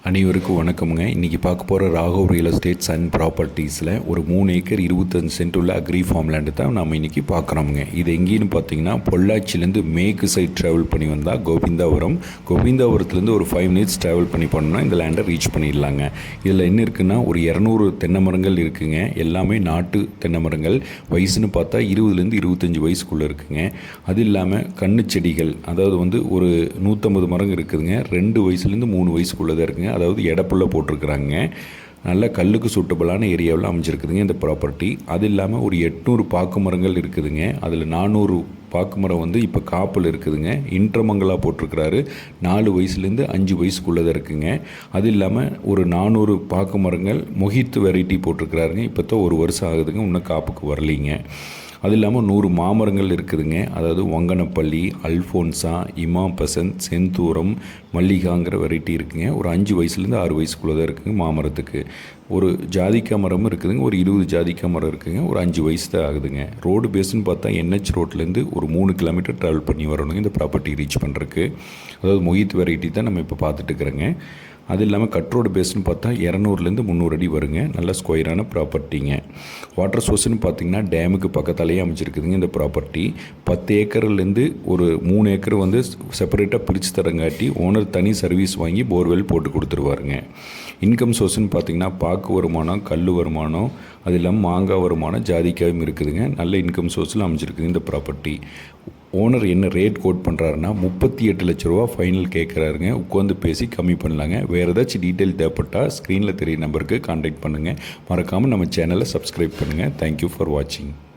அனைவருக்கும் வணக்கமுங்க. இன்றைக்கி பார்க்க போகிற ராகவ் ரியல் எஸ்டேட்ஸ் அண்ட் ப்ராப்பர்ட்டிஸில் ஒரு 3 ஏக்கர் 25 சென்ட் உள்ள அக்ரி ஃபார்ம் லேண்டு தான் நம்ம இன்றைக்கி பார்க்குறோமுங்க. இது எங்கேன்னு பார்த்தீங்கன்னா பொள்ளாச்சிலேருந்து மேற்கு சைட் ட்ராவல் பண்ணி வந்தால் கோவிந்தாபுரத்துலேருந்து ஒரு 5 மினிட்ஸ் ட்ராவல் பண்ணி போனோம்னா இந்த லேண்டை ரீச் பண்ணிடலாங்க. இதில் என்ன இருக்குன்னா ஒரு 200 தென்னை மரங்கள் இருக்குதுங்க. எல்லாமே நாட்டு தென்னை மரங்கள். வயசுன்னு பார்த்தா 20லேருந்து 25 வயசுக்குள்ளே இருக்குதுங்க. அது இல்லாமல் கண்ணு செடிகள், அதாவது ஒரு 150 மரம் இருக்குதுங்க. 2 வயசுலேருந்து 3 வயசுக்குள்ளே தான் இருக்குங்க. அதாவது எடப்புள்ள போட்டிருக்கிறாங்க. நல்ல கல்லுக்கு சூட்டபிளான ஏரியாவில் அமைஞ்சிருக்குதுங்க இந்த ப்ராப்பர்ட்டி. அது இல்லாமல் ஒரு 800 பாக்கு மரங்கள் இருக்குதுங்க. அதில் 400 பாக்கு மரம் இப்போ காப்பில் இருக்குதுங்க. இன்ட்ரமங்கலா போட்டிருக்கிறாரு. 4 வயசுலேருந்து 5 வயசுக்குள்ளே தான் இருக்குங்க. அது இல்லாமல் ஒரு 400 பாக்கு மரங்கள் மொஹித் வெரைட்டி போட்டிருக்கிறாருங்க. இப்போ தான் 1 வருஷம் ஆகுதுங்க, இன்னும் காப்புக்கு வரலிங்க. அது இல்லாமல் 100 மாமரங்கள் இருக்குதுங்க. அதாவது வங்கனப்பள்ளி, அல்ஃபோன்சா, இமாம் பசந்த், செந்தூரம், மல்லிகாங்கிற வெரைட்டி இருக்குங்க. ஒரு 5 வயசுலேருந்து 6 வயசுக்குள்ளே தான் இருக்குங்க மாமரத்துக்கு. ஒரு ஜாதிக்காய் மரமும் இருக்குதுங்க. ஒரு 20 ஜாதிக்காய் மரம் இருக்குதுங்க. ஒரு 5 வயசு தான் ஆகுதுங்க. ரோடு பேஸ்ன்னு பார்த்தா NH ரோட்லேருந்து ஒரு 3 கிலோமீட்டர் ட்ராவல் பண்ணி வரணுங்க இந்த ப்ராப்பர்ட்டி ரீச் பண்ணுறதுக்கு. அதாவது மொஹித் வெரைட்டி தான் நம்ம இப்போ பார்த்துட்டு இருக்கிறோங்க. அது இல்லாமல் கட் ரோடு பேஸ்ன்னு பார்த்தா 200லேருந்து 300 அடி வருங்க. நல்ல ஸ்கொயரான ப்ராப்பர்ட்டிங்க. வாட்டர் சோர்ஸ்னு பார்த்திங்கன்னா டேமுக்கு பக்கத்தாலேயே அமைச்சிருக்குதுங்க இந்த ப்ராப்பர்ட்டி. 10 ஏக்கர்லேருந்து ஒரு 3 ஏக்கர் செப்பரேட்டாக பிரித்து தரங்காட்டி ஓனர் தனி சர்வீஸ் வாங்கி போர்வெல் போட்டு கொடுத்துருவாருங்க. இன்கம் சோர்ஸ்னு பார்த்திங்கன்னா பாக்கு வருமானம், கல் வருமானம், அது இல்லாமல் மாங்காய் வருமானம், ஜாதிக்காயும் இருக்குதுங்க. நல்ல இன்கம் சோர்ஸில் அமைச்சிருக்குது இந்த ப்ராப்பர்ட்டி. ஓனர் என்ன ரேட் கோட் பண்ணுறாருன்னா 38 லட்ச ரூபா ஃபைனல் கேட்குறாருங்க. உட்காந்து பேசி கம்மி பண்ணலாங்க. வேறு ஏதாச்சும் டீட்டெயில் தேவைப்பட்டால் ஸ்க்ரீனில் தெரிய நம்பருக்கு கான்டாக்ட் பண்ணுங்கள். மறக்காமல் நம்ம சேனலை சப்ஸ்கிரைப் பண்ணுங்கள். தேங்க்யூ ஃபார் வாட்சிங்.